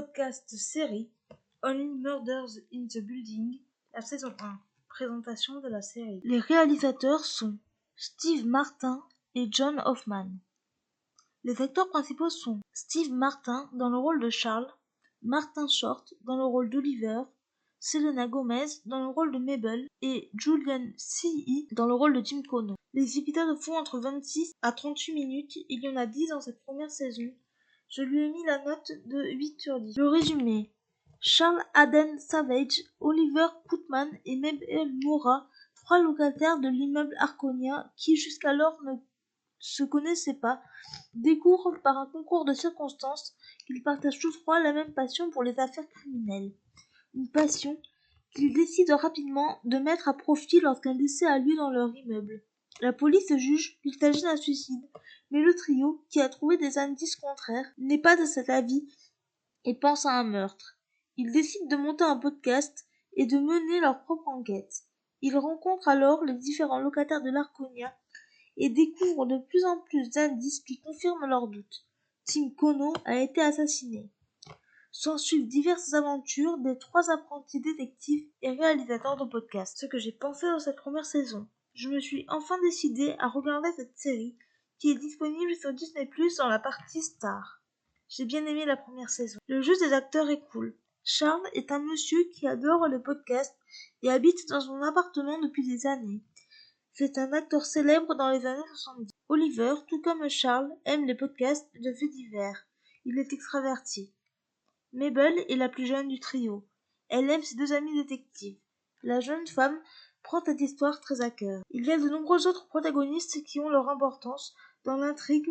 podcast série Only Murders in the Building, la saison 1. Présentation de la série. Les réalisateurs sont Steve Martin et John Hoffman. Les acteurs principaux sont Steve Martin dans le rôle de Charles, Martin Short dans le rôle d'Oliver, Selena Gomez dans le rôle de Mabel et Julian C.E. dans le rôle de Tim Kono. Les épisodes font entre 26 à 38 minutes, il y en a 10 dans cette première saison. Je lui ai mis la note de 8 sur 10. Le résumé. Charles Aden Savage, Oliver Putman et Mabel Mora, 3 locataires de l'immeuble Arconia qui jusqu'alors ne se connaissaient pas, découvrent par un concours de circonstances qu'ils partagent tous trois la même passion pour les affaires criminelles. Une passion qu'ils décident rapidement de mettre à profit lorsqu'un décès a lieu dans leur immeuble. La police juge qu'il s'agit d'un suicide, mais le trio, qui a trouvé des indices contraires, n'est pas de cet avis et pense à un meurtre. Ils décident de monter un podcast et de mener leur propre enquête. Ils rencontrent alors les différents locataires de l'Arconia et découvrent de plus en plus d'indices qui confirment leurs doutes. Tim Kono a été assassiné. S'ensuivent diverses aventures des 3 apprentis détectives et réalisateurs de podcasts. Ce que j'ai pensé dans cette première saison. Je me suis enfin décidée à regarder cette série qui est disponible sur Disney+ dans la partie Star. J'ai bien aimé la première saison. Le jeu des acteurs est cool. Charles est un monsieur qui adore les podcasts et habite dans son appartement depuis des années. C'est un acteur célèbre dans les années 70. Oliver, tout comme Charles, aime les podcasts de faits divers. Il est extraverti. Mabel est la plus jeune du trio. Elle aime ses 2 amis détectives. La jeune femme prend cette histoire très à cœur. Il y a de nombreux autres protagonistes qui ont leur importance dans l'intrigue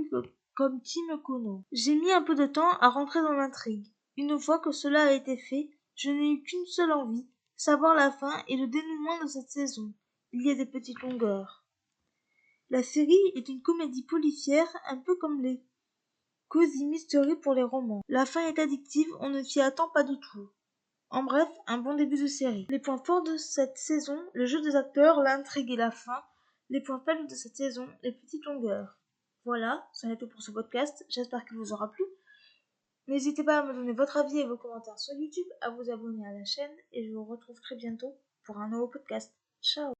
comme Tim Kono. J'ai mis un peu de temps à rentrer dans l'intrigue. Une fois que cela a été fait, je n'ai eu qu'une seule envie, savoir la fin et le dénouement de cette saison. Il y a des petites longueurs. La série est une comédie policière un peu comme les Cozy Mystery pour les romans. La fin est addictive, on ne s'y attend pas du tout. En bref, un bon début de série. Les points forts de cette saison, le jeu des acteurs, l'intrigue et la fin. Les points faibles de cette saison, les petites longueurs. Voilà, ça en est tout pour ce podcast, j'espère qu'il vous aura plu. N'hésitez pas à me donner votre avis et vos commentaires sur YouTube, à vous abonner à la chaîne et je vous retrouve très bientôt pour un nouveau podcast. Ciao!